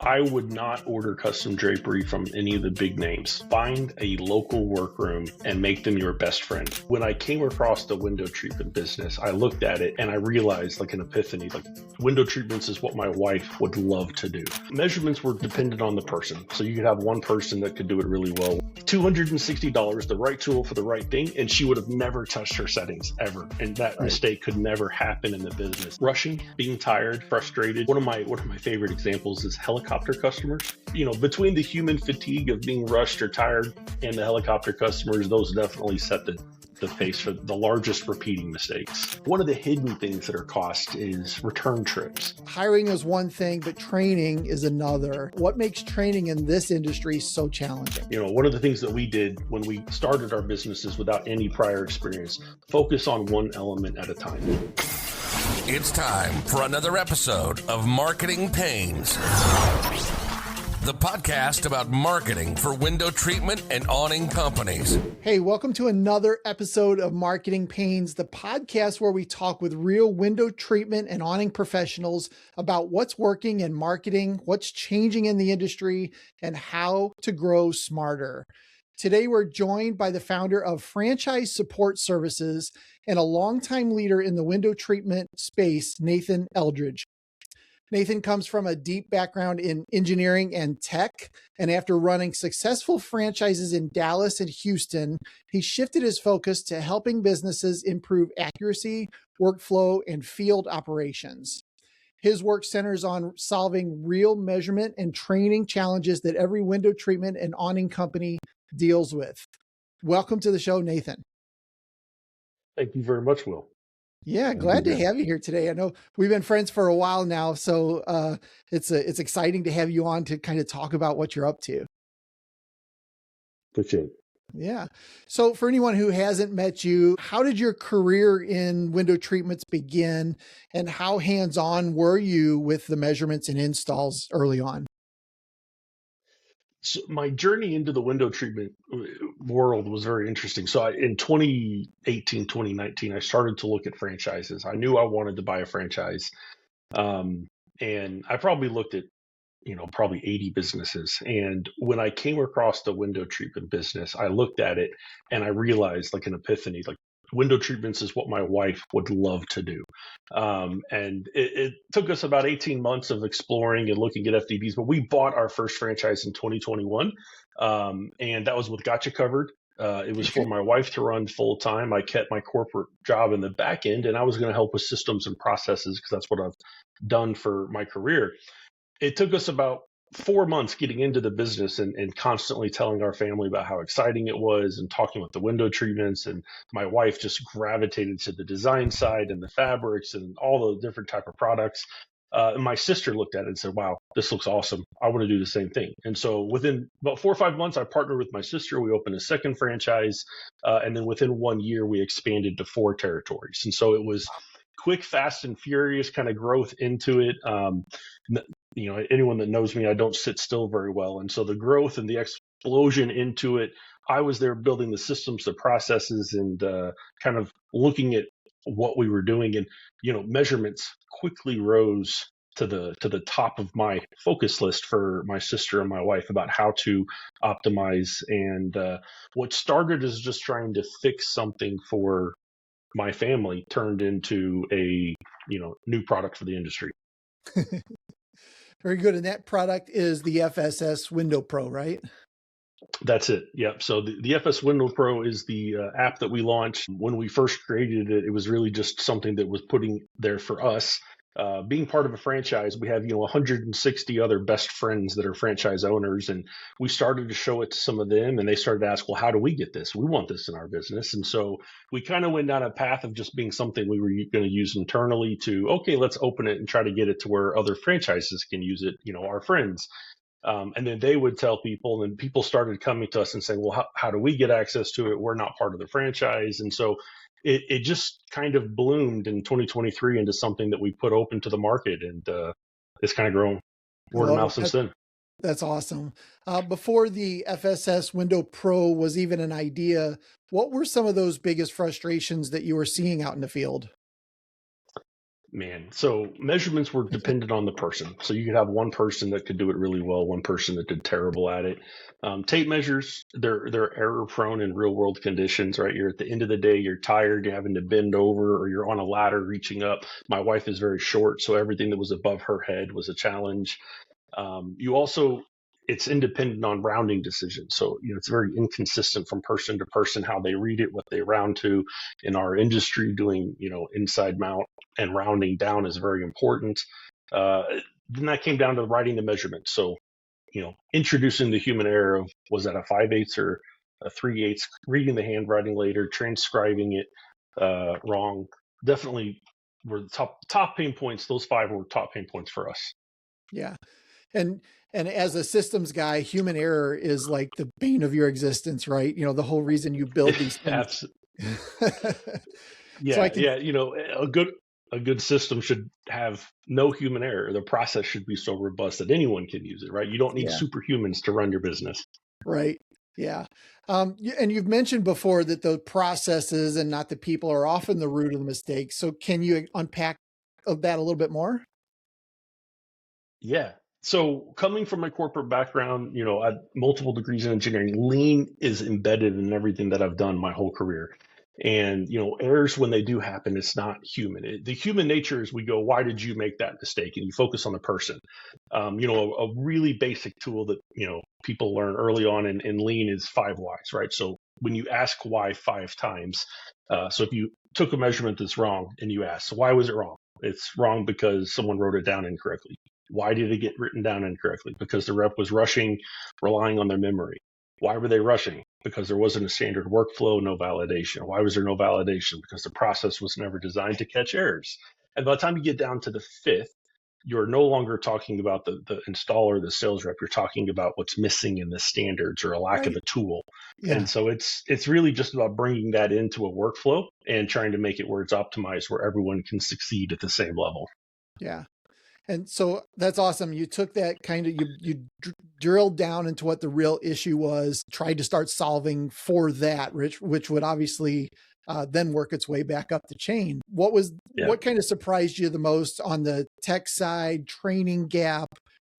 I would not order custom drapery from any of the big names. Find a local workroom and make them your best friend. When I came across the window treatment business, I looked at it and I realized, like an epiphany, like window treatments is what my wife would love to do. Measurements were dependent on the person. So you could have one person that could do it really well. $260, the right tool for the right thing, and she would have never touched her settings ever. And that mistake could never happen in the business. Rushing, being tired, frustrated. One of my favorite examples is helicopter customers. Between the human fatigue of being rushed or tired and the helicopter customers, those definitely set the pace for the largest repeating mistakes. One of the hidden things that are cost is return trips. Hiring is one thing, but training is another. What makes training in this industry so challenging? One of the things that we did when we started our businesses without any prior experience, focus on one element at a time. It's time for another episode of Marketing Pains, the podcast about marketing for window treatment and awning companies. Hey, welcome to another episode of Marketing Pains, the podcast where we talk with real window treatment and awning professionals about what's working in marketing, what's changing in the industry, and how to grow smarter. Today, we're joined by the founder of Franchise Support Services and a longtime leader in the window treatment space, Nathan Eldridge. Nathan comes from a deep background in engineering and tech, and after running successful franchises in Dallas and Houston, he shifted his focus to helping businesses improve accuracy, workflow, and field operations. His work centers on solving real measurement and training challenges that every window treatment and awning company deals with. Welcome to the show, Nathan. Thank you very much, Will. Yeah, glad to have you here today. I know we've been friends for a while now, so it's exciting to have you on to kind of talk about what you're up to. Appreciate it. Yeah. So for anyone who hasn't met you, how did your career in window treatments begin, and how hands-on were you with the measurements and installs early on? So my journey into the window treatment world was very interesting. So in 2018, 2019, I started to look at franchises. I knew I wanted to buy a franchise. And I probably looked at, probably 80 businesses. And when I came across the window treatment business, I looked at it and I realized, like an epiphany, like window treatments is what my wife would love to do. And it took us about 18 months of exploring and looking at FDBs, but we bought our first franchise in 2021. And that was with Gotcha Covered. It was for my wife to run full time. I kept my corporate job in the back end, and I was going to help with systems and processes because that's what I've done for my career. It took us about 4 months getting into the business and constantly telling our family about how exciting it was and talking with the window treatments. And my wife just gravitated to the design side and the fabrics and all the different type of products. And my sister looked at it and said, wow, this looks awesome. I want to do the same thing. And so within about 4 or 5 months, I partnered with my sister. We opened a second franchise. And then within 1 year, we expanded to 4 territories. And so it was quick, fast, and furious kind of growth into it. Anyone that knows me, I don't sit still very well. And so the growth and the explosion into it, I was there building the systems, the processes, and kind of looking at what we were doing. And, measurements quickly rose to the top of my focus list for my sister and my wife about how to optimize. And what started as just trying to fix something for my family turned into a, new product for the industry. Very good. And that product is the FSS Window Pro, right? That's it. Yeah. So the FS Window Pro is the app that we launched. When we first created it, it was really just something that was putting there for us. Being part of a franchise, we have 160 other best friends that are franchise owners, and we started to show it to some of them, and they started to ask, well, how do we get this? We want this in our business. And so we kind of went down a path of just being something we were going to use internally to, okay, let's open it and try to get it to where other franchises can use it, our friends. And then they would tell people, and people started coming to us and saying, well, how do we get access to it? We're not part of the franchise. And so it just kind of bloomed in 2023 into something that we put open to the market, and it's kind of grown word of mouth since then. That's awesome. Before the FSS Window Pro was even an idea, what were some of those biggest frustrations that you were seeing out in the field? Man, so measurements were dependent on the person. So you could have one person that could do it really well, one person that did terrible at it. Tape measures, they're error prone in real world conditions, right? You're at the end of the day, you're tired, you're having to bend over, or you're on a ladder reaching up. My wife is very short, so everything that was above her head was a challenge. You also, it's independent on rounding decisions. So, it's very inconsistent from person to person, how they read it, what they round to. In our industry, doing, inside mount and rounding down is very important. Then that came down to writing the measurement. So, introducing the human error of, was that a 5/8 or a 3/8, reading the handwriting later, transcribing it wrong. Definitely were the top pain points. Those 5 were top pain points for us. Yeah. And as a systems guy, human error is like the bane of your existence, right? The whole reason you build these things. Yeah, a good system should have no human error. The process should be so robust that anyone can use it, right? You don't need superhumans to run your business. Right. Yeah. And you've mentioned before that the processes and not the people are often the root of the mistake. So can you unpack that a little bit more? Yeah. So coming from my corporate background, I had multiple degrees in engineering. Lean is embedded in everything that I've done my whole career. And, errors, when they do happen, it's not human. The human nature is we go, why did you make that mistake? And you focus on the person. A really basic tool that, people learn early on in Lean is 5 whys, right? So when you ask why 5 times, so if you took a measurement that's wrong and you ask, so why was it wrong? It's wrong because someone wrote it down incorrectly. Why did it get written down incorrectly? Because the rep was rushing, relying on their memory. Why were they rushing? Because there wasn't a standard workflow, no validation. Why was there no validation? Because the process was never designed to catch errors. And by the time you get down to the 5th, you're no longer talking about the installer, the sales rep. You're talking about what's missing in the standards or a lack of a tool. Yeah. And so it's really just about bringing that into a workflow and trying to make it where it's optimized, where everyone can succeed at the same level. Yeah. And so that's awesome. You took that kind of, you drilled down into what the real issue was, tried to start solving for that, which would obviously then work its way back up the chain. What kind of surprised you the most on the tech side, training gap,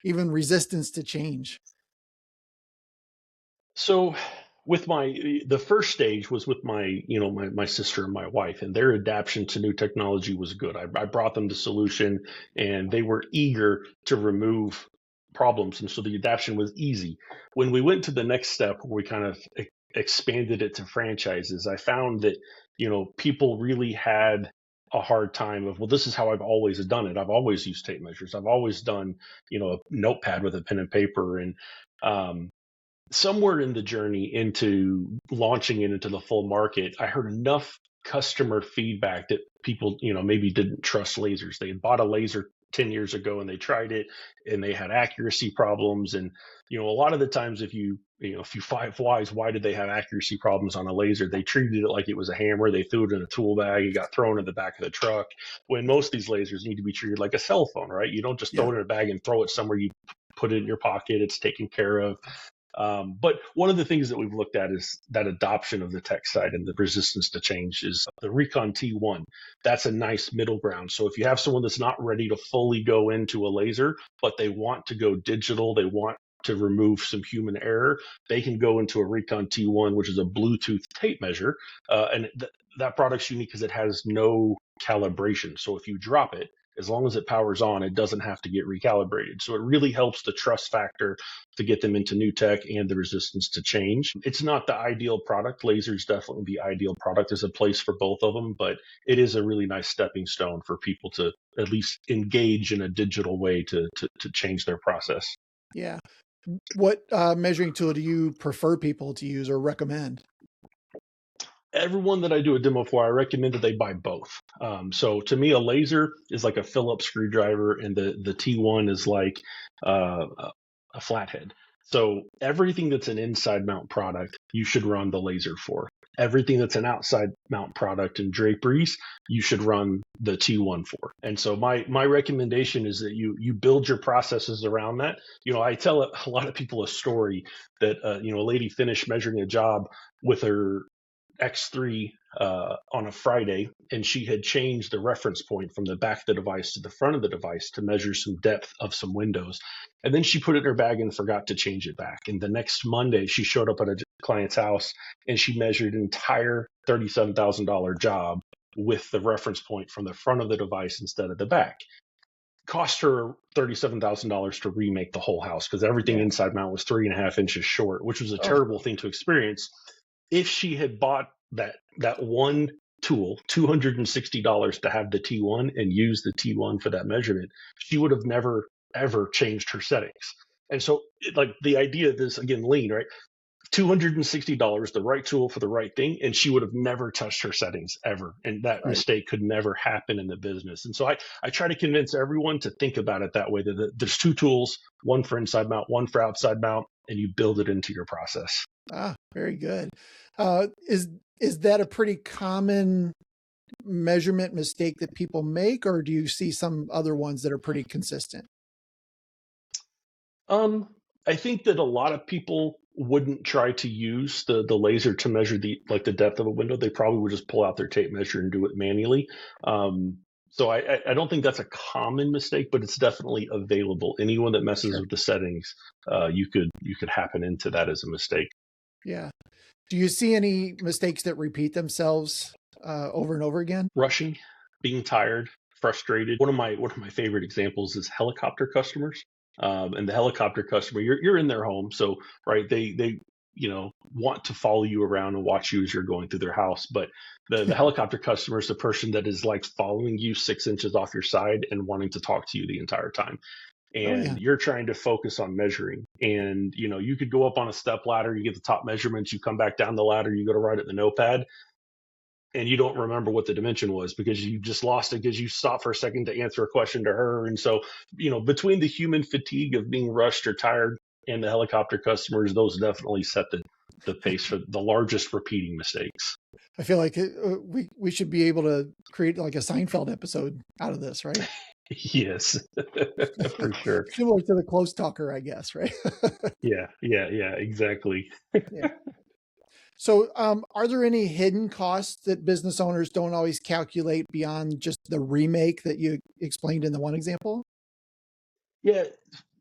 even resistance to change? So with the first stage was with my sister and my wife, and their adaptation to new technology was good. I brought them the solution and they were eager to remove problems. And so the adaptation was easy. When we went to the next step, we kind of expanded it to franchises. I found that, people really had a hard time of, well, this is how I've always done it. I've always used tape measures. I've always done, a notepad with a pen and paper. And, somewhere in the journey into launching it into the full market, I heard enough customer feedback that people, maybe didn't trust lasers. They had bought a laser 10 years ago and they tried it and they had accuracy problems. And, a lot of the times if you 5 whys, why did they have accuracy problems on a laser? They treated it like it was a hammer. They threw it in a tool bag. It got thrown in the back of the truck. When most of these lasers need to be treated like a cell phone, right? You don't just throw it in a bag and throw it somewhere. You put it in your pocket. It's taken care of. But one of the things that we've looked at is that adoption of the tech side and the resistance to change is the Recon T1. That's a nice middle ground. So if you have someone that's not ready to fully go into a laser, but they want to go digital, they want to remove some human error, they can go into a Recon T1, which is a Bluetooth tape measure. And that product's unique because it has no calibration. So if you drop it, as long as it powers on, it doesn't have to get recalibrated. So it really helps the trust factor to get them into new tech and the resistance to change. It's not the ideal product. Laser is definitely the ideal product. There's a place for both of them, but it is a really nice stepping stone for people to at least engage in a digital way to change their process. Yeah. What measuring tool do you prefer people to use or recommend? Everyone that I do a demo for, I recommend that they buy both. So to me, a laser is like a Phillips screwdriver, and the T1 is like a flathead. So everything that's an inside mount product, you should run the laser for. Everything that's an outside mount product and draperies, you should run the T1 for. And so my recommendation is that you build your processes around that. I tell a lot of people a story that a lady finished measuring a job with her X3 on a Friday, and she had changed the reference point from the back of the device to the front of the device to measure some depth of some windows. And then she put it in her bag and forgot to change it back. And the next Monday, she showed up at a client's house and she measured an entire $37,000 job with the reference point from the front of the device instead of the back. Cost her $37,000 to remake the whole house because everything inside mount was 3.5 inches short, which was a terrible thing to experience. If she had bought that one tool, $260 to have the T1 and use the T1 for that measurement, she would have never, ever changed her settings. And so like the idea of this, again, lean, right? $260, the right tool for the right thing, and she would have never touched her settings ever. And that mistake could never happen in the business. And so I try to convince everyone to think about it that way, that there's two tools, one for inside mount, one for outside mount, and you build it into your process. Ah, very good. Is that a pretty common measurement mistake that people make, or do you see some other ones that are pretty consistent? I think that a lot of people wouldn't try to use the laser to measure the depth of a window. They probably would just pull out their tape measure and do it manually. So I don't think that's a common mistake, but it's definitely available. Anyone that messes with the settings, you could happen into that as a mistake. Yeah. Do you see any mistakes that repeat themselves over and over again? Rushing, being tired, frustrated. One of my favorite examples is helicopter customers. And the helicopter customer, you're in their home, so right, they want to follow you around and watch you as you're going through their house. But the helicopter customer is the person that is like following you 6 inches off your side and wanting to talk to you the entire time. And you're trying to focus on measuring. And you could go up on a step ladder, you get the top measurements, you come back down the ladder, you go to write it in the notepad, and you don't remember what the dimension was because you just lost it because you stopped for a second to answer a question to her. And so, between the human fatigue of being rushed or tired and the helicopter customers, those definitely set the pace for the largest repeating mistakes. I feel like we should be able to create like a Seinfeld episode out of this, right? Yes, for sure. Similar to the close talker, I guess, right? Yeah, exactly. Yeah. So are there any hidden costs that business owners don't always calculate beyond just the remake that you explained in the one example? Yeah,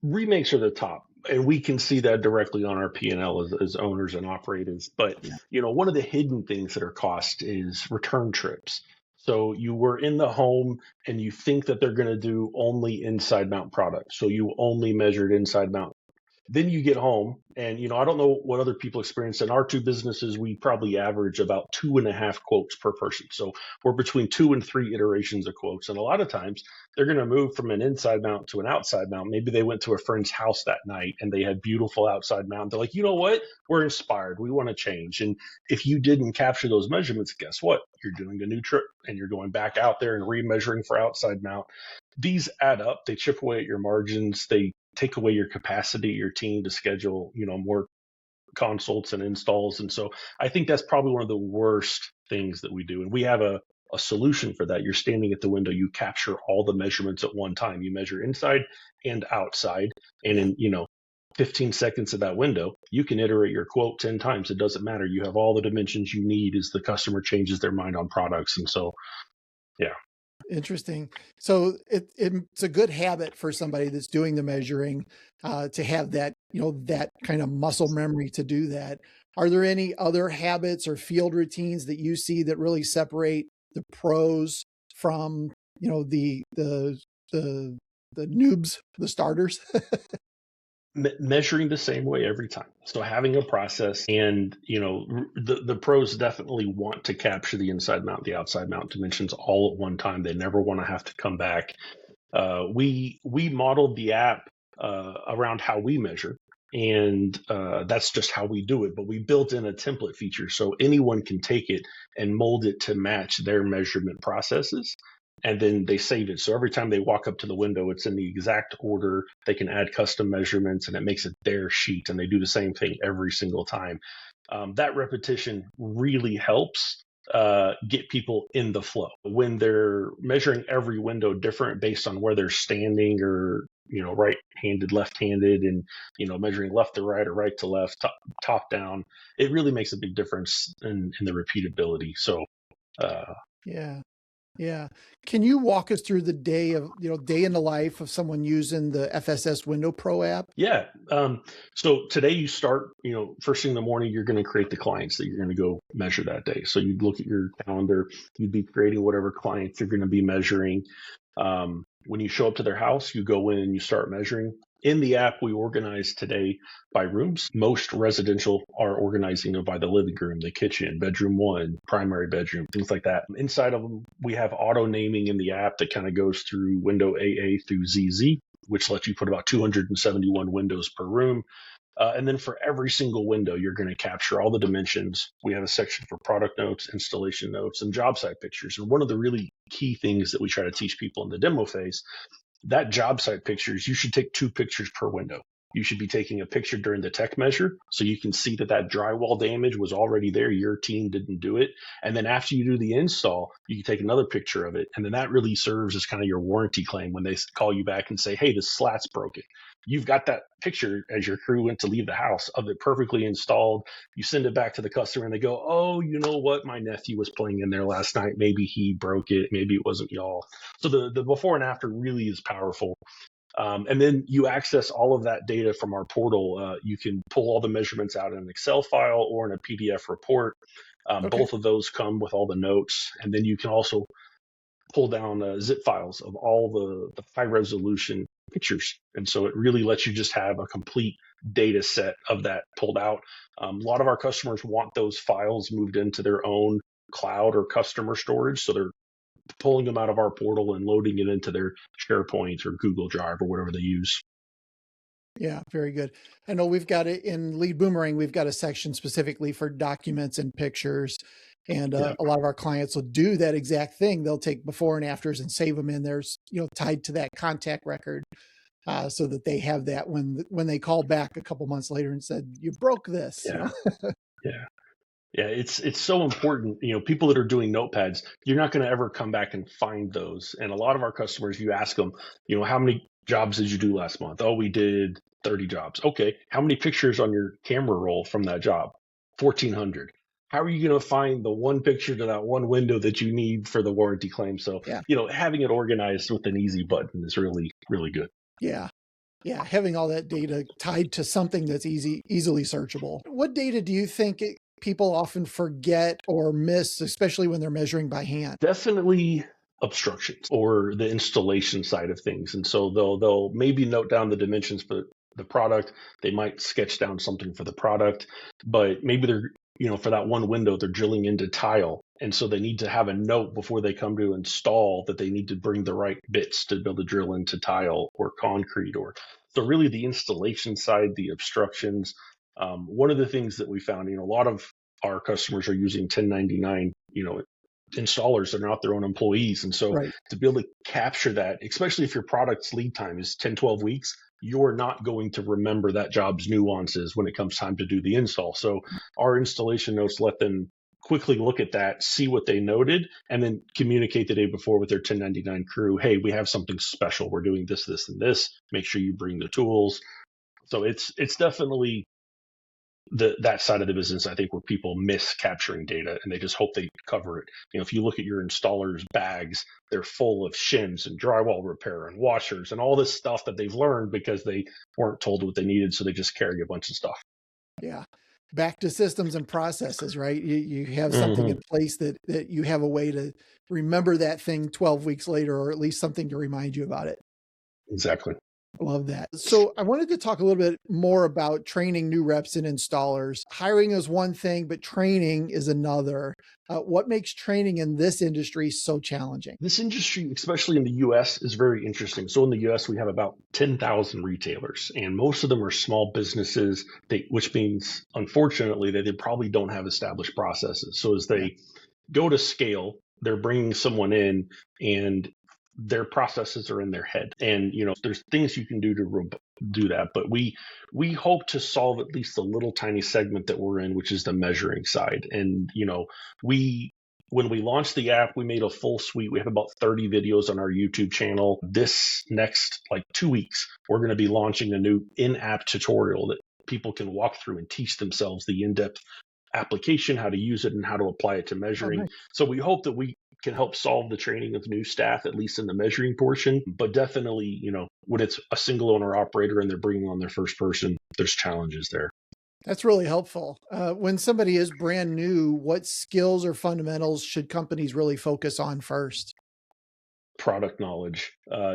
remakes are the top, and we can see that directly on our P&L as owners and operators. But, one of the hidden things that are cost is return trips. So you were in the home and you think that they're going to do only inside mount products. So you only measured inside mount. Then you get home and, I don't know what other people experience. In our two businesses, we probably average about 2.5 quotes per person. So we're between 2 and 3 iterations of quotes. And a lot of times they're going to move from an inside mount to an outside mount. Maybe they went to a friend's house that night and they had beautiful outside mount. They're like, you know what? We're inspired. We want to change. And if you didn't capture those measurements, guess what? You're doing a new trip and you're going back out there and remeasuring for outside mount. These add up. They chip away at your margins. They take away your capacity, your team to schedule, more consults and installs. And so I think that's probably one of the worst things that we do. And we have a solution for that. You're standing at the window, you capture all the measurements at one time. You measure inside and outside. And in, 15 seconds of that window, you can iterate your quote 10 times. It doesn't matter. You have all the dimensions you need as the customer changes their mind on products. And so, yeah. Interesting. So it's a good habit for somebody that's doing the measuring to have that, that kind of muscle memory to do that. Are there any other habits or field routines that you see that really separate the pros from, the noobs, the starters? Measuring the same way every time. So having a process, and the pros definitely want to capture the inside mount, the outside mount dimensions all at one time. They never want to have to come back. We modeled the app around how we measure, and that's just how we do it. But we built in a template feature so anyone can take it and mold it to match their measurement processes. And then they save it. So every time they walk up to the window, it's in the exact order. They can add custom measurements and it makes it their sheet. And they do the same thing every single time. That repetition really helps get people in the flow. When they're measuring every window different based on where they're standing, or right-handed, left-handed, and measuring left to right or right to left, top down, it really makes a big difference in the repeatability. So yeah. Can you walk us through the day in the life of someone using the FSS Window Pro app? Yeah. So today you start, first thing in the morning, you're going to create the clients that you're going to go measure that day. So you'd look at your calendar, you'd be creating whatever clients you're going to be measuring. When you show up to their house, you go in and you start measuring. In the app, we organize today by rooms. Most residential are organizing by the living room, the kitchen, bedroom 1, primary bedroom, things like that. Inside of them, we have auto naming in the app that kind of goes through window AA through ZZ, which lets you put about 271 windows per room. And then for every single window, you're going to capture all the dimensions. We have a section for product notes, installation notes, and job site pictures. And one of the really key things that we try to teach people in the demo phase, that job site pictures, you should take 2 pictures per window. You should be taking a picture during the tech measure so you can see that drywall damage was already there. Your team didn't do it. And then after you do the install, you can take another picture of it. And then that really serves as kind of your warranty claim when they call you back and say, hey, the slat's broken. You've got that picture as your crew went to leave the house of it perfectly installed. You send it back to the customer and they go, oh, you know what? My nephew was playing in there last night. Maybe he broke it. Maybe it wasn't y'all. So the before and after really is powerful. And then you access all of that data from our portal. You can pull all the measurements out in an Excel file or in a PDF report. Okay. Both of those come with all the notes. And then you can also pull down zip files of all the high resolution pictures. And so it really lets you just have a complete data set of that pulled out. A lot of our customers want those files moved into their own cloud or customer storage. So they're pulling them out of our portal and loading it into their SharePoint or Google Drive or whatever they use. Yeah, very good. I know we've got it in Lead Boomerang. We've got a section specifically for documents and pictures. And a lot of our clients will do that exact thing. They'll take before and afters and save them in there, tied to that contact record, so that they have that when they call back a couple months later and said, you broke this. Yeah. Yeah, it's so important. People that are doing notepads, you're not going to ever come back and find those. And a lot of our customers, you ask them, how many jobs did you do last month? Oh, we did 30 jobs. Okay. How many pictures on your camera roll from that job? 1,400. How are you going to find the one picture to that one window that you need for the warranty claim? So, having it organized with an easy button is really, really good. Yeah. Yeah. Having all that data tied to something that's easily searchable. What data do you think people often forget or miss, especially when they're measuring by hand? Definitely obstructions or the installation side of things. And so they'll maybe note down the dimensions for the product. They might sketch down something for the product, but maybe they're, for that one window, they're drilling into tile. And so they need to have a note before they come to install that they need to bring the right bits to be able to drill into tile or concrete. So really the installation side, the obstructions. One of the things that we found, a lot of our customers are using 1099, installers that are not their own employees. And so to be able to capture that, especially if your product's lead time is 10, 12 weeks, you're not going to remember that job's nuances when it comes time to do the install. So our installation notes let them quickly look at that, see what they noted, and then communicate the day before with their 1099 crew. Hey, we have something special. We're doing this, this, and this. Make sure you bring the tools. So it's definitely that side of the business, I think, where people miss capturing data and they just hope they cover it. If you look at your installer's bags, they're full of shims and drywall repair and washers and all this stuff that they've learned because they weren't told what they needed. So they just carry a bunch of stuff. Yeah. Back to systems and processes, right? You have something in place that you have a way to remember that thing 12 weeks later, or at least something to remind you about it. Exactly. Love that. So I wanted to talk a little bit more about training new reps and installers. Hiring is one thing, but training is another. What makes training in this industry so challenging? This industry, especially in the U.S., is very interesting. So in the U.S., we have about 10,000 retailers, and most of them are small businesses, which means, unfortunately, that they probably don't have established processes. So as they go to scale, they're bringing someone in and their processes are in their head. And, there's things you can do to do that. But we hope to solve at least a little tiny segment that we're in, which is the measuring side. And, we when we launched the app, we made a full suite. We have about 30 videos on our YouTube channel. This next 2 weeks, we're going to be launching a new in-app tutorial that people can walk through and teach themselves the in-depth application, how to use it and how to apply it to measuring. nice. So we hope that we can help solve the training of new staff, at least in the measuring portion. But definitely, when it's a single owner operator and they're bringing on their first person, there's challenges there. That's really helpful. When somebody is brand new, what skills or fundamentals should companies really focus on first? Product knowledge.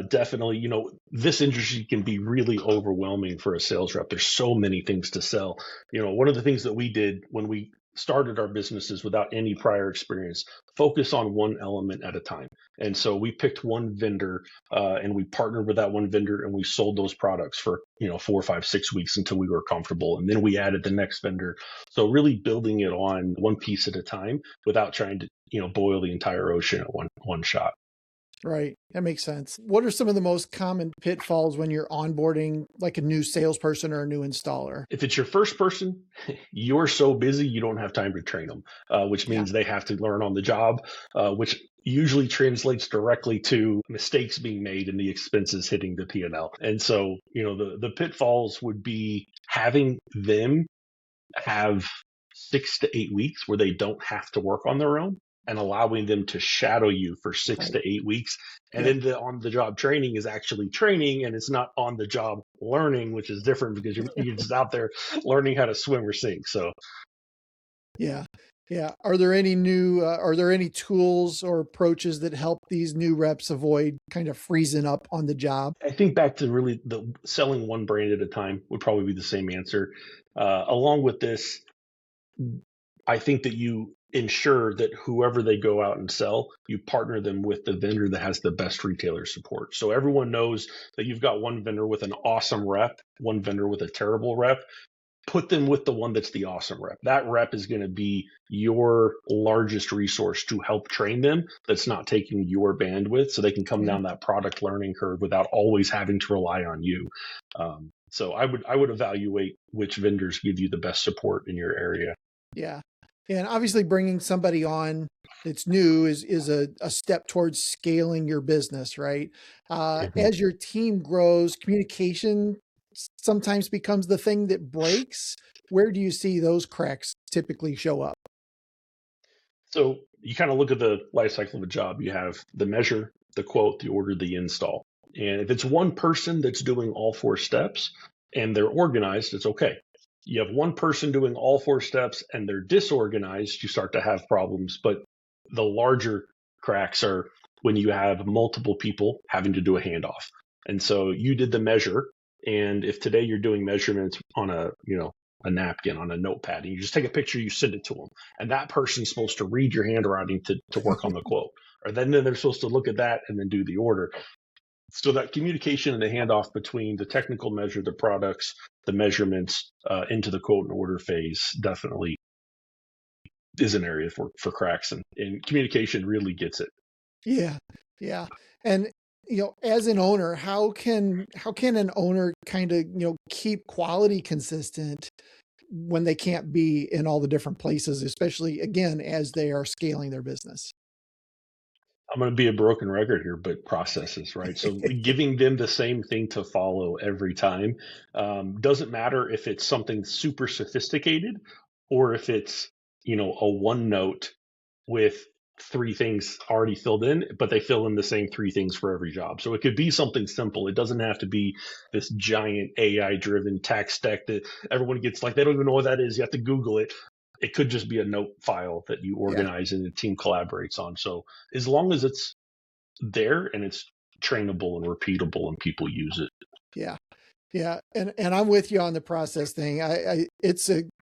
Definitely, this industry can be really overwhelming for a sales rep. There's so many things to sell. One of the things that we did when we started our businesses without any prior experience, focus on one element at a time. And so we picked one vendor and we partnered with that one vendor and we sold those products for, 4, 5, 6 weeks until we were comfortable. And then we added the next vendor. So really building it on one piece at a time without trying to, boil the entire ocean at one shot. Right. That makes sense. What are some of the most common pitfalls when you're onboarding like a new salesperson or a new installer? If it's your first person, you're so busy, you don't have time to train them, which means they have to learn on the job, which usually translates directly to mistakes being made and the expenses hitting the P&L. And so, the pitfalls would be having them have 6 to 8 weeks where they don't have to work on their own, and allowing them to shadow you for 6 to 8 weeks. And then the on-the-job training is actually training, and it's not on-the-job learning, which is different because you're just out there learning how to swim or sink. So, yeah. Are there any tools or approaches that help these new reps avoid kind of freezing up on the job? I think back to really the selling one brand at a time would probably be the same answer. Along with this, I think that you ensure that whoever they go out and sell, you partner them with the vendor that has the best retailer support. So everyone knows that you've got one vendor with an awesome rep, one vendor with a terrible rep. Put them with the one that's the awesome rep. That rep is going to be your largest resource to help train them. That's not taking your bandwidth, so they can come down that product learning curve without always having to rely on you. So I would evaluate which vendors give you the best support in your area. Yeah. And obviously bringing somebody on that's new is a step towards scaling your business, right? As your team grows, communication sometimes becomes the thing that breaks. Where do you see those cracks typically show up? So you kind of look at the life cycle of a job. You have the measure, the quote, the order, the install. And if it's one person that's doing all 4 steps and they're organized, it's okay. You have one person doing all 4 steps and they're disorganized, you start to have problems. But the larger cracks are when you have multiple people having to do a handoff. And so you did the measure. And if today you're doing measurements on a napkin, on a notepad, and you just take a picture, you send it to them. And that person's supposed to read your handwriting to work on the quote. Or then they're supposed to look at that and then do the order. So that communication and the handoff between the technical measure, the products, the measurements into the quote and order phase definitely is an area for cracks, and communication really gets it. Yeah. And as an owner, how can an owner kind of keep quality consistent when they can't be in all the different places, especially again as they are scaling their business? I'm going to be a broken record here, but processes, right? So giving them the same thing to follow every time doesn't matter if it's something super sophisticated or if it's, a one note with 3 things already filled in, but they fill in the same 3 things for every job. So it could be something simple. It doesn't have to be this giant AI driven tax stack that everyone gets they don't even know what that is. You have to Google it. It could just be a note file that you organize and the team collaborates on. So as long as it's there and it's trainable and repeatable and people use it. Yeah. And I'm with you on the process thing.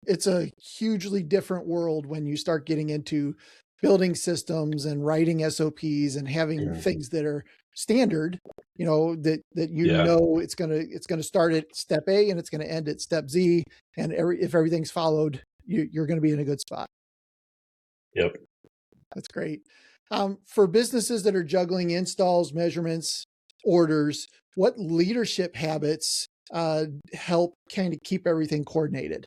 It's a hugely different world when you start getting into building systems and writing SOPs and having things that are standard, that it's going to start at step A and it's going to end at step Z. And if everything's followed, you're going to be in a good spot. Yep. That's great. For businesses that are juggling installs, measurements, orders, what leadership habits help kind of keep everything coordinated?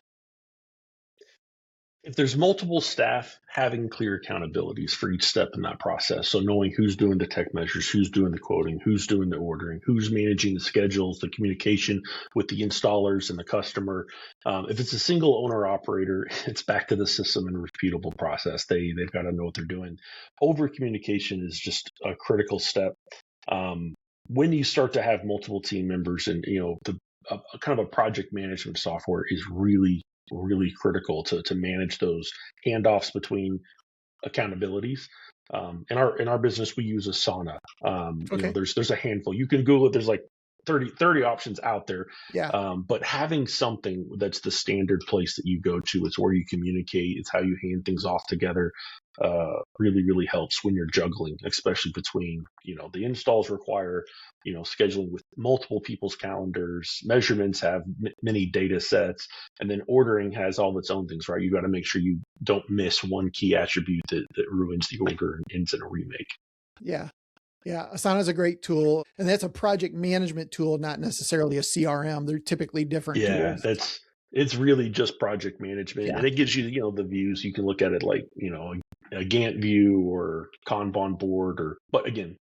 If there's multiple staff, having clear accountabilities for each step in that process. So knowing who's doing the tech measures, who's doing the quoting, who's doing the ordering, who's managing the schedules, the communication with the installers and the customer. If it's a single owner operator, it's back to the system and repeatable process. They've got to know what they're doing. Over communication is just a critical step. When you start to have multiple team members, and kind of a project management software is really critical to manage those handoffs between accountabilities. In our business, we use Asana. Okay. There's a handful. You can Google it. There's like 30 options out there. Yeah. But having something that's the standard place that you go to, it's where you communicate, it's how you hand things off together, really helps when you're juggling, especially between, the installs require, scheduling with multiple people's calendars, measurements have many data sets, and then ordering has all its own things, right? You got to make sure you don't miss one key attribute that ruins the order and ends in a remake. Yeah. Yeah, Asana is a great tool, and that's a project management tool, not necessarily a CRM. They're typically different tools. It's really just project management, and it gives you, the views. You can look at it like, a Gantt view or Kanban board, but again,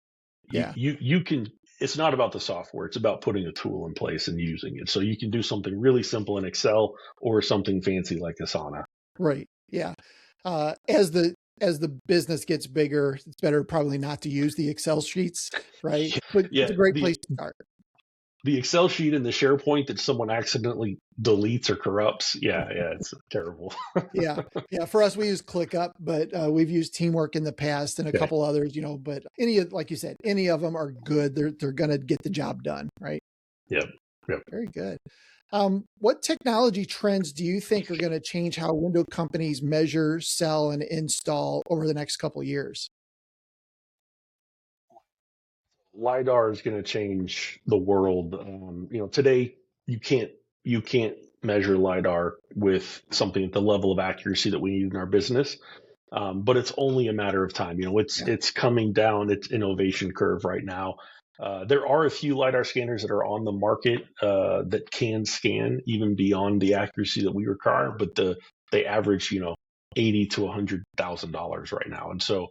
you can. It's not about the software; it's about putting a tool in place and using it. So you can do something really simple in Excel or something fancy like Asana. Right. Yeah. As the business gets bigger, it's better probably not to use the Excel sheets, right? But it's a great place to start. The Excel sheet and the SharePoint that someone accidentally deletes or corrupts, it's terrible. Yeah. For us, we use ClickUp, but we've used Teamwork in the past and a couple others, but like you said, any of them are good. They're going to get the job done, right? Yep. Very good. What technology trends do you think are going to change how window companies measure, sell, and install over the next couple of years? LiDAR is going to change the world. Today you can't measure LiDAR with something at the level of accuracy that we need in our business. But it's only a matter of time. It's coming down its innovation curve right now. There are a few LiDAR scanners that are on the market that can scan even beyond the accuracy that we require, but they average, $80,000 to $100,000 right now. And so,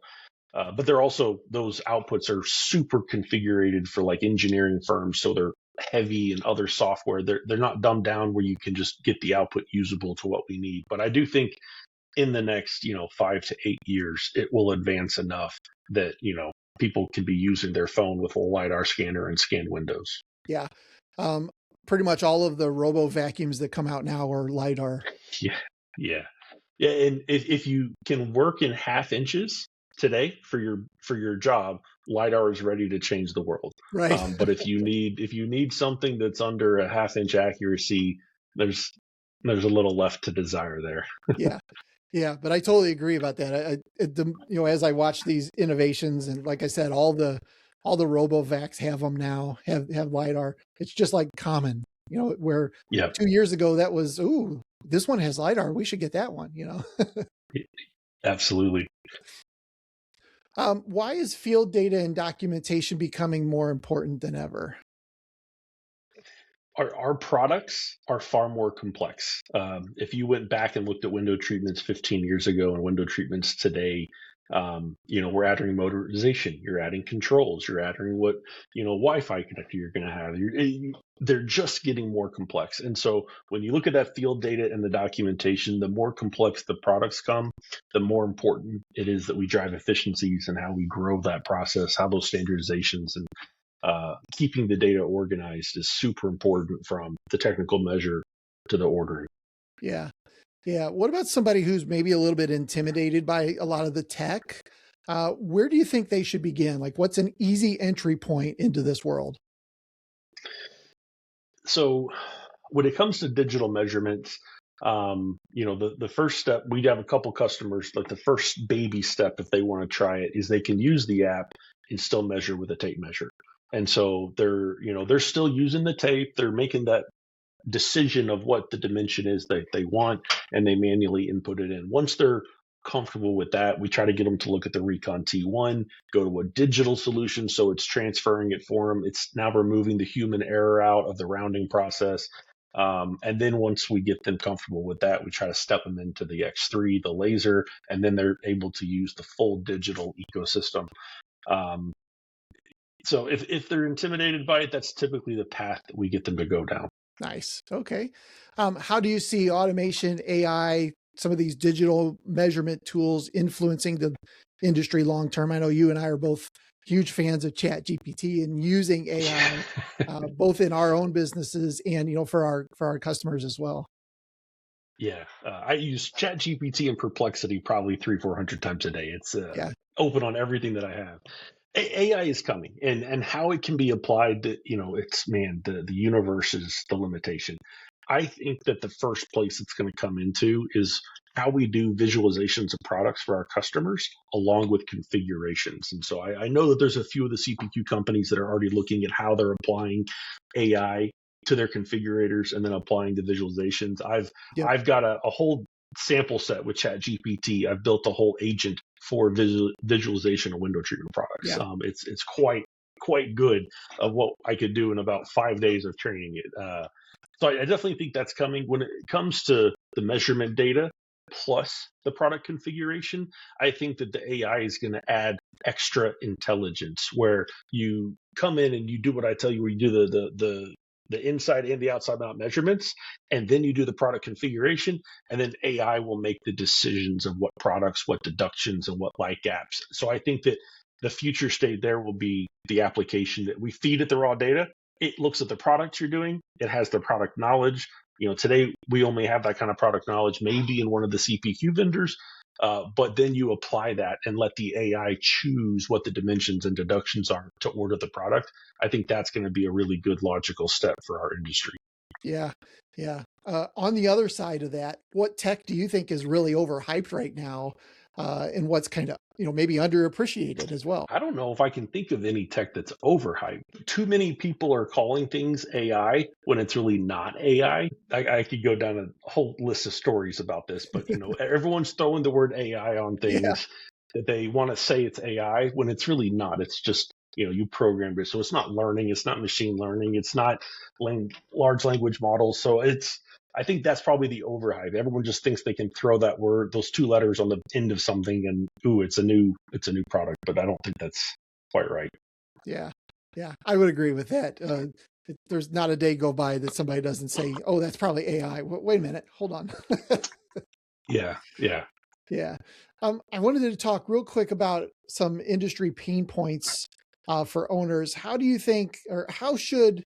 but they're also, those outputs are super configured for like engineering firms, so they're heavy and other software. They're not dumbed down where you can just get the output usable to what we need. But I do think in the next 5 to 8 years, it will advance enough that people can be using their phone with a LiDAR scanner and scan windows. Yeah. Pretty much all of the robo vacuums that come out now are LiDAR. Yeah. And if you can work in half inches today for your job, LiDAR is ready to change the world. Right. But if you need something that's under a half inch accuracy, there's a little left to desire there. Yeah, but I totally agree about that. As I watch these innovations, and like I said, all the RoboVacs have them now, have LiDAR. It's just like common, where 2 years ago that was, ooh, this one has LiDAR, we should get that one, Absolutely. Why is field data and documentation becoming more important than ever? Our products are far more complex. If you went back and looked at window treatments 15 years ago and window treatments today, we're adding motorization, you're adding controls, you're adding what, Wi-Fi connector you're going to have. They're just getting more complex. And so when you look at that field data and the documentation, the more complex the products come, the more important it is that we drive efficiencies and how we grow that process, how those standardizations and keeping the data organized is super important, from the technical measure to the ordering. Yeah. What about somebody who's maybe a little bit intimidated by a lot of the tech? Where do you think they should begin? Like, what's an easy entry point into this world? So when it comes to digital measurements, the first step, we'd have a couple customers, like the first baby step, if they want to try it, is they can use the app and still measure with a tape measure. And so they're still using the tape. They're making that decision of what the dimension is that they want, and they manually input it in. Once they're comfortable with that, we try to get them to look at the Recon T1, go to a digital solution, so it's transferring it for them. It's now removing the human error out of the rounding process. And then once we get them comfortable with that, we try to step them into the X3, the laser, and then they're able to use the full digital ecosystem. Um, so if they're intimidated by it, that's typically the path that we get them to go down. Nice. Okay. How do you see automation, AI, some of these digital measurement tools influencing the industry long term? I know you and I are both huge fans of Chat GPT and using AI, both in our own businesses and, for our customers as well. Yeah, I use Chat GPT and Perplexity probably 300-400 times a day. It's open on everything that I have. AI is coming, and how it can be applied. It's the universe is the limitation. I think that the first place it's going to come into is how we do visualizations of products for our customers, along with configurations. And so I know that there's a few of the CPQ companies that are already looking at how they're applying AI to their configurators and then applying the visualizations. I've got a whole sample set with Chat GPT. I've built a whole agent for visualization of window treatment products. Yeah. It's quite good of what I could do in about 5 days of training it. So I definitely think that's coming. When it comes to the measurement data plus the product configuration, I think that the AI is going to add extra intelligence where you come in and you do what I tell you, where you do the inside and the outside mount measurements, and then you do the product configuration, and then AI will make the decisions of what products, what deductions, and what like gaps. So I think that the future state there will be the application that we feed it the raw data. It looks at the products you're doing. It has the product knowledge. Today we only have that kind of product knowledge maybe in one of the CPQ vendors, but then you apply that and let the AI choose what the dimensions and deductions are to order the product. I think that's going to be a really good logical step for our industry. Yeah. Yeah. On the other side of that, what tech do you think is really overhyped right now? And what's kind of, maybe underappreciated as well? I don't know if I can think of any tech that's overhyped. Too many people are calling things AI when it's really not AI. I could go down a whole list of stories about this, but everyone's throwing the word AI on things that they want to say it's AI when it's really not. It's just you programmed it, so it's not learning, it's not machine learning, it's not large language models. So I think that's probably the overhype. Everyone just thinks they can throw that word, those two letters on the end of something, and it's a new product. But I don't think that's quite right. Yeah, I would agree with that. There's not a day go by that somebody doesn't say, "Oh, that's probably AI." Wait a minute, hold on. Yeah. I wanted to talk real quick about some industry pain points for owners. How do you think, or how should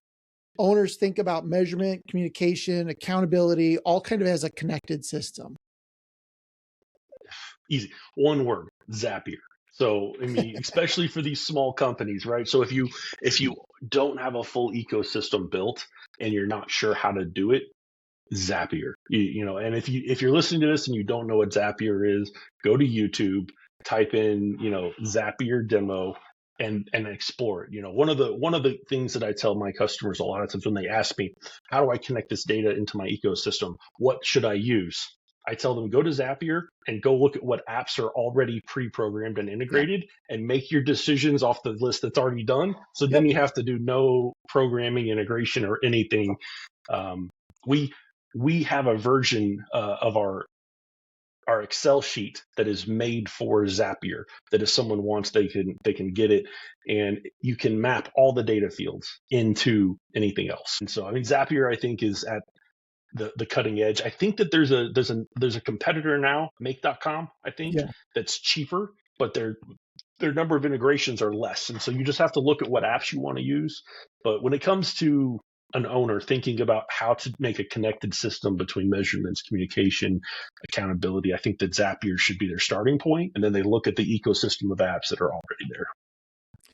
owners think about measurement, communication, accountability, all kind of as a connected system? Easy. One word: Zapier. So, especially for these small companies, right? So if you don't have a full ecosystem built and you're not sure how to do it, Zapier. And if you're listening to this and you don't know what Zapier is, go to YouTube, type in, Zapier demo, and explore it. One of the things that I tell my customers a lot of times when they ask me, how do I connect this data into my ecosystem? What should I use? I tell them, go to Zapier and go look at what apps are already pre-programmed and integrated and make your decisions off the list that's already done. So then you have to do no programming, integration, or anything. We have a version of our Excel sheet that is made for Zapier, that if someone wants, they can get it, and you can map all the data fields into anything else. And so, Zapier, I think, is at the cutting edge. I think that there's a competitor now, Make.com, I think, that's cheaper, but their number of integrations are less. And so you just have to look at what apps you want to use. But when it comes to an owner thinking about how to make a connected system between measurements, communication, accountability, I think that Zapier should be their starting point, and then they look at the ecosystem of apps that are already there.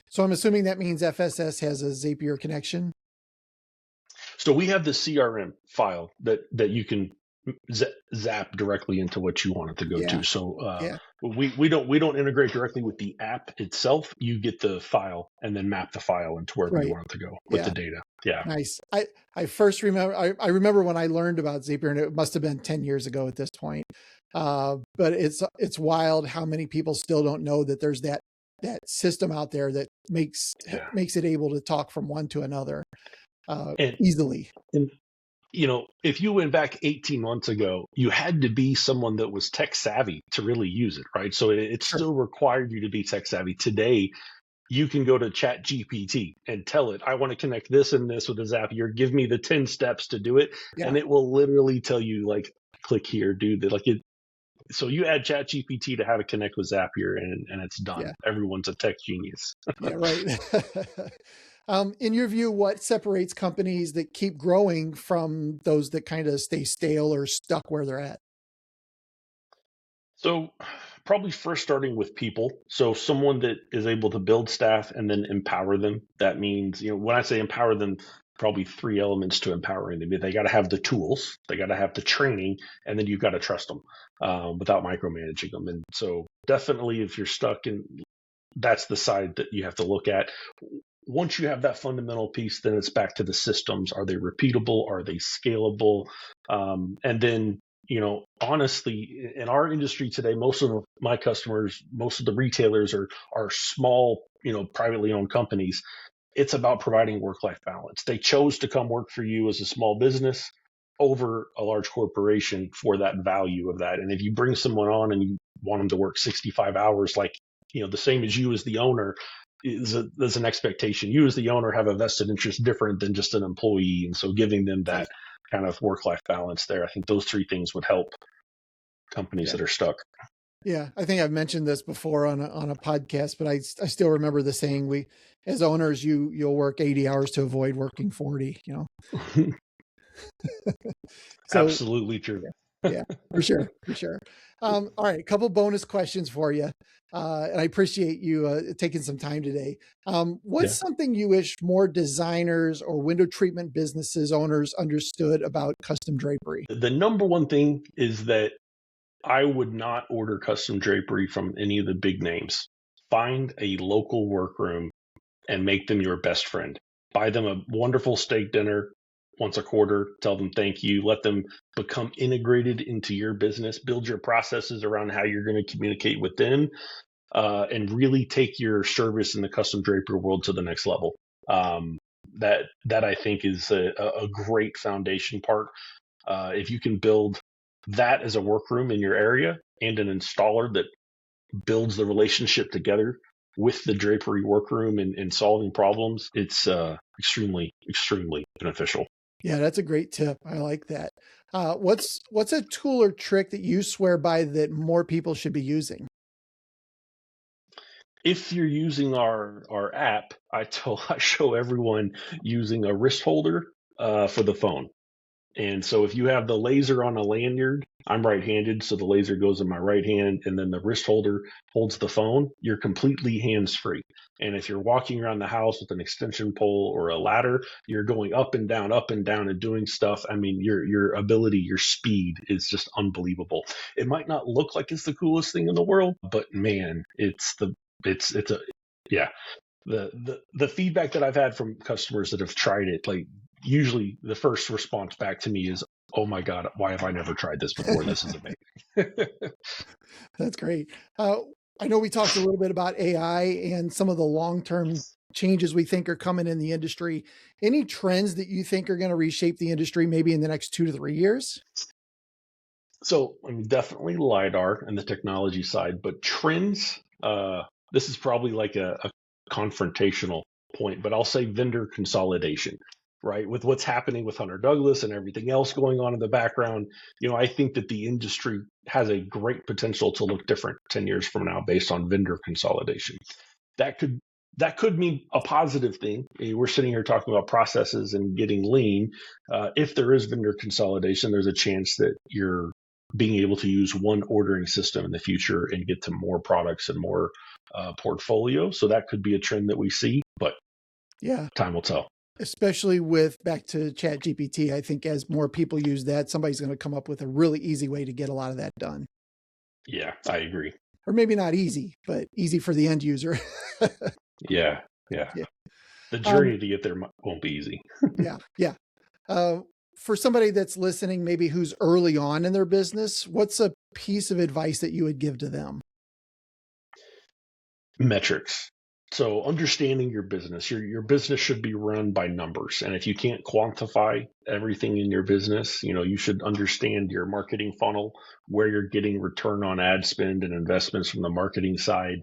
So I'm assuming that means FSS has a Zapier connection. So we have the CRM file that you can zap directly into what you want it to go to. So we don't integrate directly with the app itself. You get the file and then map the file into wherever you want it to go with the data. Yeah. Nice. I first remember, I remember when I learned about Zapier, and it must have been 10 years ago at this point. But it's wild how many people still don't know that there's that system out there that makes it able to talk from one to another easily. if you went back 18 months ago, you had to be someone that was tech savvy to really use it, right? So it Sure. still required you to be tech savvy. Today, you can go to Chat GPT and tell it, I want to connect this and this with a Zapier. Give me the 10 steps to do it. Yeah. And it will literally tell you, like, click here, do that. Like it. So you add Chat GPT to how to connect with Zapier and it's done. Yeah. Everyone's a tech genius. Yeah, right. In your view, what separates companies that keep growing from those that kind of stay stale or stuck where they're at? So probably first starting with people. So someone that is able to build staff and then empower them. That means, when I say empower them, probably three elements to empowering them. They got to have the tools, they got to have the training, and then you've got to trust them without micromanaging them. And so definitely if you're stuck in, that's the side that you have to look at. Once you have that fundamental piece, then it's back to the systems. Are they repeatable? Are they scalable? And then, honestly, in our industry today, most of my customers, most of the retailers are small, privately owned companies. It's about providing work-life balance. They chose to come work for you as a small business over a large corporation for that value of that. And if you bring someone on and you want them to work 65 hours, like, the same as you as the owner, there's an expectation. You as the owner have a vested interest different than just an employee. And so giving them that kind of work-life balance there, I think those three things would help companies that are stuck. Yeah, I think I've mentioned this before on a podcast, but I still remember the saying, we, as owners, you'll work 80 hours to avoid working 40, So, absolutely true. Yeah, for sure. All right, a couple bonus questions for you. And I appreciate you taking some time today. What's something you wish more designers or window treatment businesses owners understood about custom drapery? The number one thing is that I would not order custom drapery from any of the big names. Find a local workroom and make them your best friend. Buy them a wonderful steak dinner once a quarter. Tell them thank you. Let them become integrated into your business. Build your processes around how you're going to communicate with them, and really take your service in the custom drapery world to the next level. That I think is a great foundation part. If you can build that as a workroom in your area and an installer that builds the relationship together with the drapery workroom and solving problems, it's extremely, extremely beneficial. Yeah, that's a great tip. I like that. What's a tool or trick that you swear by that more people should be using? If you're using our app, I show everyone using a wrist holder for the phone. And so if you have the laser on a lanyard, I'm right-handed, so the laser goes in my right hand, and then the wrist holder holds the phone, you're completely hands-free. And if you're walking around the house with an extension pole or a ladder, you're going up and down and doing stuff. I mean, your ability, your speed is just unbelievable. It might not look like it's the coolest thing in the world, but man, the feedback that I've had from customers that have tried it, like, usually the first response back to me is, oh my God, why have I never tried this before? This is amazing. That's great. I know we talked a little bit about AI and some of the long-term changes we think are coming in the industry. Any trends that you think are going to reshape the industry maybe in the next 2 to 3 years? So definitely LiDAR and the technology side, but trends, this is probably like a confrontational point, but I'll say vendor consolidation. Right, with what's happening with Hunter Douglas and everything else going on in the background, I think that the industry has a great potential to look different 10 years from now based on vendor consolidation. That could mean a positive thing. We're sitting here talking about processes and getting lean. If there is vendor consolidation, there's a chance that you're being able to use one ordering system in the future and get to more products and more portfolio. So that could be a trend that we see, but time will tell. Especially with back to Chat GPT, I think as more people use that, somebody's going to come up with a really easy way to get a lot of that done. Yeah, I agree. Or maybe not easy, but easy for the end user. Yeah. The journey to get there won't be easy. Yeah. For somebody that's listening, maybe who's early on in their business, what's a piece of advice that you would give to them? Metrics. So understanding your business, your business should be run by numbers. And if you can't quantify everything in your business, you should understand your marketing funnel, where you're getting return on ad spend and investments from the marketing side,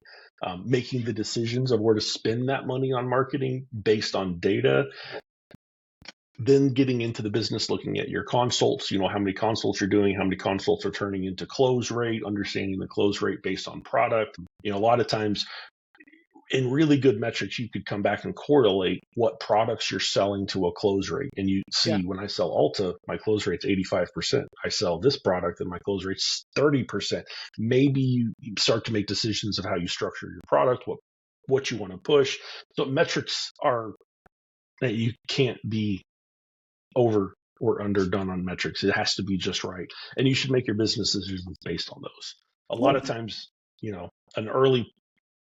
making the decisions of where to spend that money on marketing based on data. Then getting into the business, looking at your consults, how many consults you're doing, how many consults are turning into close rate, understanding the close rate based on product. A lot of times in really good metrics, you could come back and correlate what products you're selling to a close rate. And you see, when I sell Alta, my close rate's 85%. I sell this product and my close rate's 30%. Maybe you start to make decisions of how you structure your product, what you want to push. So metrics are that you can't be over or underdone on metrics. It has to be just right. And you should make your business decisions based on those. A lot of times,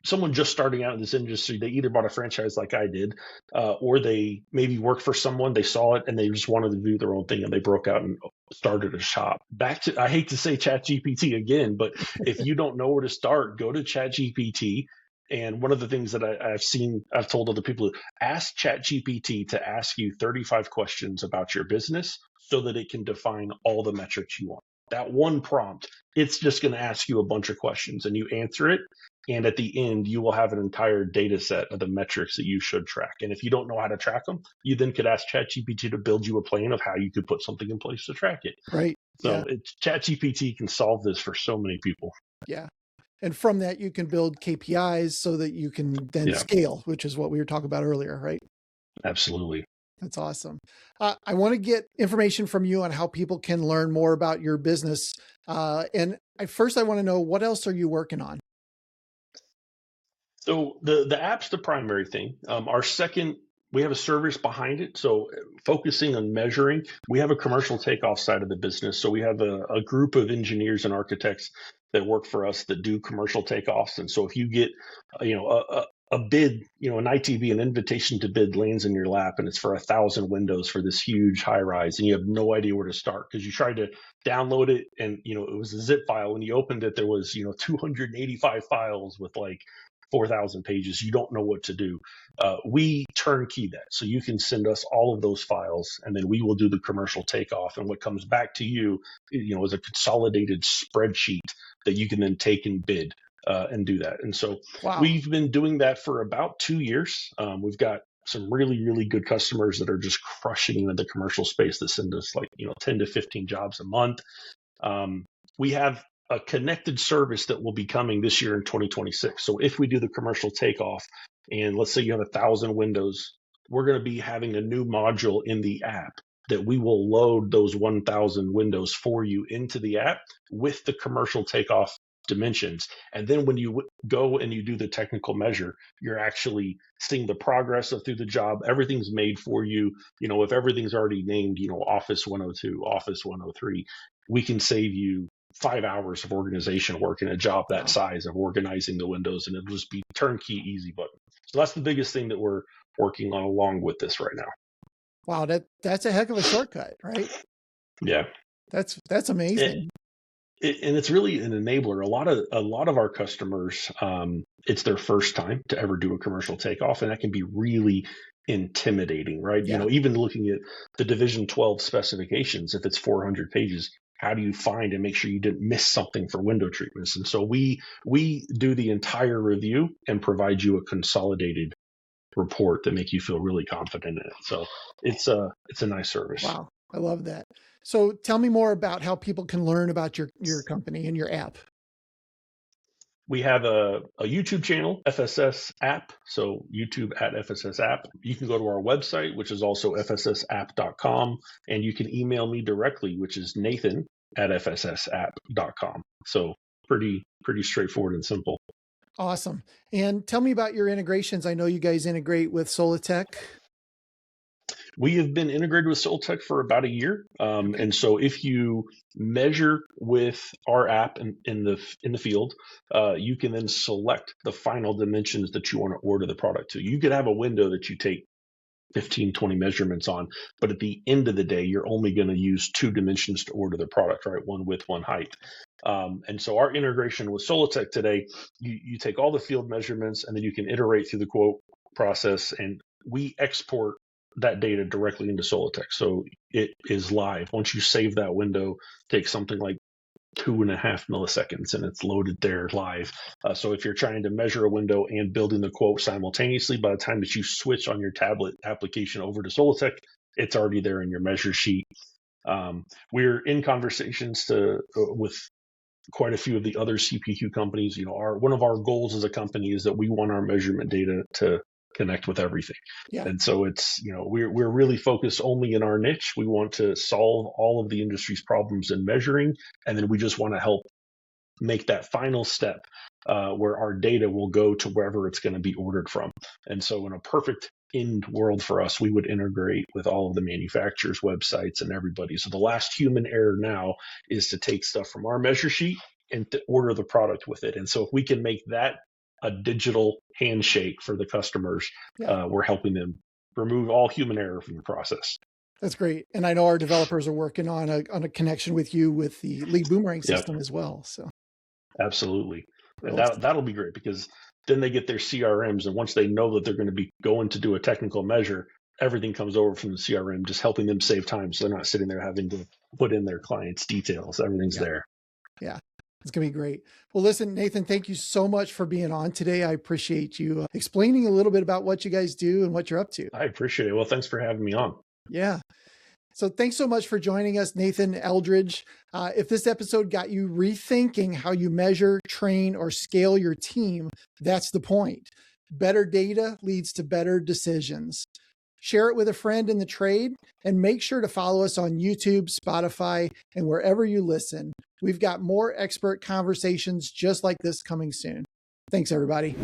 someone just starting out in this industry, they either bought a franchise like I did, or they maybe worked for someone, they saw it and they just wanted to do their own thing and they broke out and started a shop. I hate to say ChatGPT again, but if you don't know where to start, go to ChatGPT. And one of the things that I've told other people, ask ChatGPT to ask you 35 questions about your business so that it can define all the metrics you want. That one prompt, it's just going to ask you a bunch of questions and you answer it. And at the end, you will have an entire data set of the metrics that you should track. And if you don't know how to track them, you then could ask ChatGPT to build you a plan of how you could put something in place to track it. Right. So ChatGPT can solve this for so many people. Yeah. And from that, you can build KPIs so that you can then scale, which is what we were talking about earlier, right? Absolutely. That's awesome. I want to get information from you on how people can learn more about your business. And first, I want to know, what else are you working on? So the app's the primary thing. Our second, we have a service behind it. So focusing on measuring, we have a commercial takeoff side of the business. So we have a group of engineers and architects that work for us that do commercial takeoffs. And so if you get, a bid, an ITB, an invitation to bid lands in your lap and it's for 1,000 windows for this huge high rise and you have no idea where to start because you tried to download it and, it was a zip file. When you opened it, there was, 285 files with like 4,000 pages. You don't know what to do. We turnkey that. So you can send us all of those files and then we will do the commercial takeoff. And what comes back to you, is a consolidated spreadsheet that you can then take and bid and do that. And so we've been doing that for about 2 years. We've got some really, really good customers that are just crushing into the commercial space that send us 10 to 15 jobs a month. We have a connected service that will be coming this year in 2026. So if we do the commercial takeoff and let's say you have 1,000 windows, we're going to be having a new module in the app that we will load those 1,000 windows for you into the app with the commercial takeoff dimensions. And then when you go and you do the technical measure, you're actually seeing the progress through the job. Everything's made for you. If everything's already named, Office 102, Office 103, we can save you 5 hours of organization work in a job that size of organizing the windows, and it'll just be turnkey, easy button. So that's the biggest thing that we're working on along with this right now. Wow, that's a heck of a shortcut, right? Yeah, that's amazing. And it's really an enabler. A lot of our customers, it's their first time to ever do a commercial takeoff, and that can be really intimidating, right? Yeah. Even looking at the Division 12 specifications, if it's 400 pages, how do you find and make sure you didn't miss something for window treatments? And so we do the entire review and provide you a consolidated report that make you feel really confident in it. So it's a nice service. Wow, I love that. So tell me more about how people can learn about your company and your app. We have a YouTube channel, FSS app. So YouTube at FSS app. You can go to our website, which is also fssapp.com. And you can email me directly, which is Nathan at fssapp.com. So pretty straightforward and simple. Awesome. And tell me about your integrations. I know you guys integrate with Solitech. We have been integrated with Solitech for about a year. And so if you measure with our app in the field, you can then select the final dimensions that you want to order the product to. You could have a window that you take 15, 20 measurements on, but at the end of the day, you're only going to use 2 dimensions to order the product, right? One width, one height. And so our integration with Solitech today, you take all the field measurements and then you can iterate through the quote process, and we export that data directly into Solitech. So it is live. Once you save that window, it takes something like 2.5 milliseconds and it's loaded there live. So if you're trying to measure a window and building the quote simultaneously, by the time that you switch on your tablet application over to Solitech, it's already there in your measure sheet. We're in conversations with quite a few of the other CPQ companies. One of our goals as a company is that we want our measurement data to connect with everything. Yeah. And so it's, we're really focused only in our niche. We want to solve all of the industry's problems in measuring, and then we just want to help make that final step where our data will go to wherever it's going to be ordered from. And so in a perfect end world for us, we would integrate with all of the manufacturers' websites and everybody. So the last human error now is to take stuff from our measure sheet and to order the product with it. And so if we can make that a digital handshake for the customers, we're helping them remove all human error from the process. That's great. And I know our developers are working on a connection with you with the lead boomerang system as well. So absolutely. And that'll be great, because then they get their CRMs, and once they know that they're going to be going to do a technical measure, everything comes over from the CRM, just helping them save time. So they're not sitting there having to put in their client's details. Everything's there. Yeah. It's going to be great. Well, listen, Nathan, thank you so much for being on today. I appreciate you explaining a little bit about what you guys do and what you're up to. I appreciate it. Well, thanks for having me on. Yeah. So thanks so much for joining us, Nathan Eldridge. If this episode got you rethinking how you measure, train, or scale your team, that's the point. Better data leads to better decisions. Share it with a friend in the trade, and make sure to follow us on YouTube, Spotify, and wherever you listen. We've got more expert conversations just like this coming soon. Thanks, everybody.